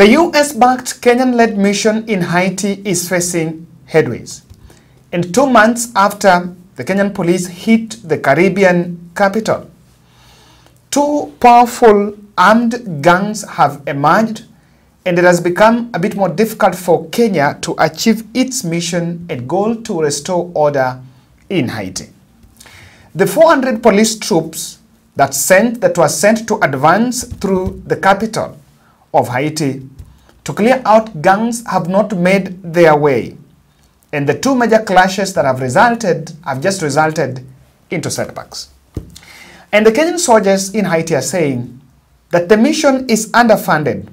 The US-backed Kenyan-led mission in Haiti is facing headwinds. And 2 months after the Kenyan police hit the Caribbean capital, two powerful armed gangs have emerged, and it has become a bit more difficult for Kenya to achieve its mission and goal to restore order in Haiti. The 400 police troops that were sent to advance through the capital of Haiti to clear out gangs have not made their way, and the two major clashes that have just resulted into setbacks. And the Kenyan soldiers in Haiti are saying that the mission is underfunded,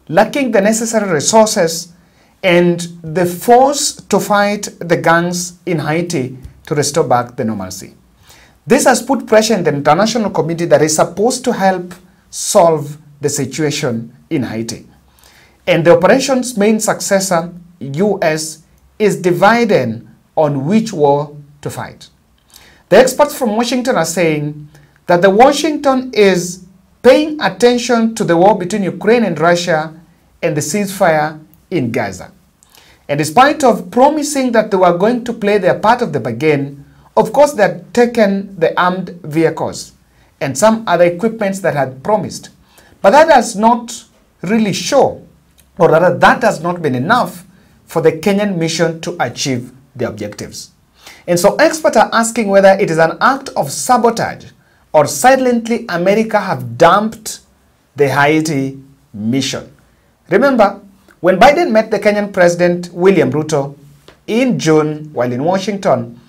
lacking the necessary resources and the force to fight the gangs in Haiti to restore back the normalcy. This has put pressure on the international community that is supposed to help solve the situation in Haiti. And the operation's main successor, US, is divided on which war to fight. The experts from Washington are saying that the Washington is paying attention to the war between Ukraine and Russia and the ceasefire in Gaza. And despite of promising that they were going to play their part of the bargain, of course they had taken the armed vehicles and some other equipments that had promised. But that does not really show, or rather that has not been enough for the Kenyan mission to achieve the objectives. And so experts are asking whether it is an act of sabotage or silently America have dumped the Haiti mission. Remember, when Biden met the Kenyan President William Ruto in June while in Washington,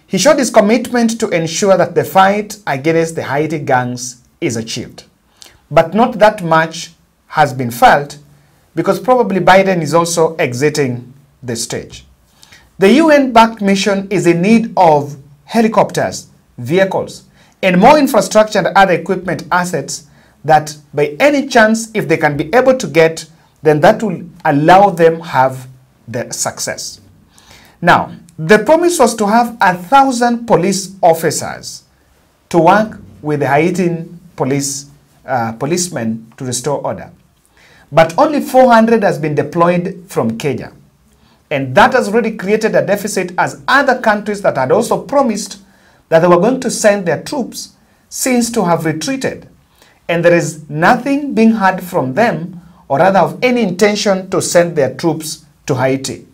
he showed his commitment to ensure that the fight against the Haiti gangs is achieved. But not that much has been felt because probably Biden is also exiting the stage. The UN-backed mission is in need of helicopters, vehicles, and more infrastructure and other equipment assets that by any chance, if they can be able to get, then that will allow them have the success. Now, the promise was to have 1,000 police officers to work with the Haitian policemen to restore order. But only 400 has been deployed from Kenya. And that has already created a deficit as other countries that had also promised that they were going to send their troops seems to have retreated. And there is nothing being heard from them, or rather of any intention to send their troops to Haiti.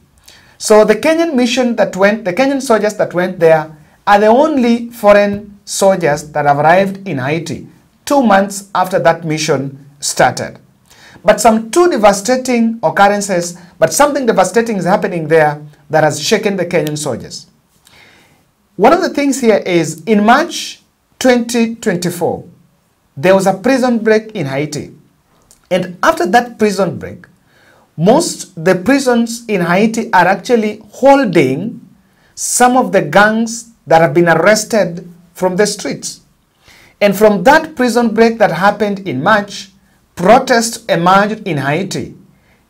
So the Kenyan mission that went, the Kenyan soldiers that went there are the only foreign soldiers that have arrived in Haiti 2 months after that mission started. But something devastating is happening there that has shaken the Kenyan soldiers. One of the things here is in March 2024, there was a prison break in Haiti. And after that prison break, the prisons in Haiti are actually holding some of the gangs that have been arrested from the streets. And from that prison break that happened in March, protests emerged in Haiti.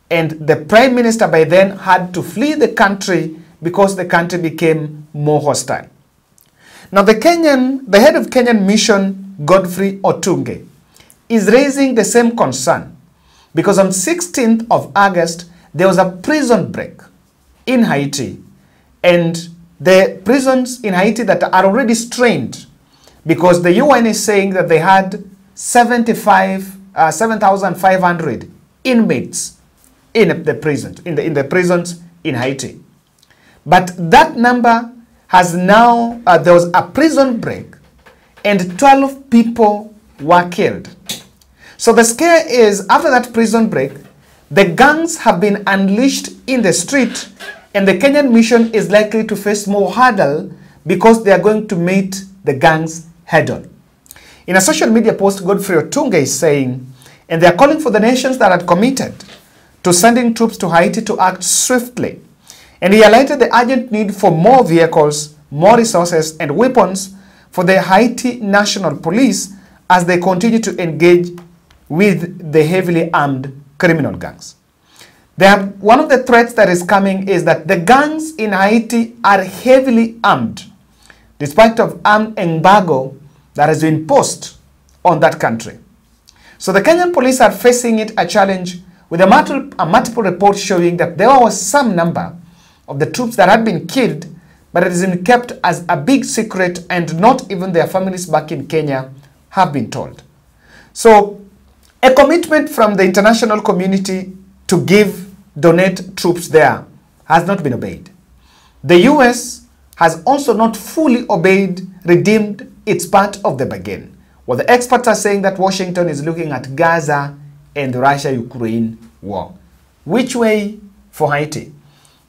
And the prime minister by then had to flee the country because the country became more hostile. Now the head of Kenyan mission, Godfrey Otunge, is raising the same concern because on 16th of August, there was a prison break in Haiti, and the prisons in Haiti that are already strained because the UN is saying that they had 7,500 inmates in the prisons in Haiti. But that number has now, there was a prison break and 12 people were killed. So the scare is, after that prison break, the gangs have been unleashed in the street, and the Kenyan mission is likely to face more hurdle because they are going to meet the gangs head-on. In a social media post, Godfrey Otunge is saying, and they are calling for the nations that had committed to sending troops to Haiti to act swiftly. And he highlighted the urgent need for more vehicles, more resources, and weapons for the Haiti National Police as they continue to engage with the heavily armed criminal gangs. One of the threats that is coming is that the gangs in Haiti are heavily armed, despite of armed embargo that has been imposed on that country. So the Kenyan police are facing a challenge with a multiple report showing that there was some number of the troops that had been killed, but it has been kept as a big secret and not even their families back in Kenya have been told. So a commitment from the international community to donate troops there has not been obeyed. The US has also not fully redeemed its part of the bargain. Well, the experts are saying that Washington is looking at Gaza and the Russia-Ukraine war. Which way for Haiti?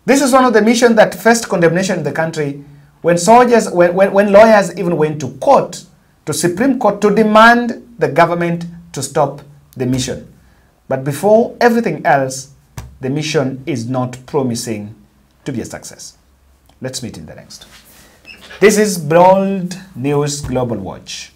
This is one of the missions that faced condemnation in the country when lawyers even went to court, to Supreme Court, to demand the government to stop the mission. But before everything else, the mission is not promising to be a success. Let's meet in the next. This is Bold News Global Watch.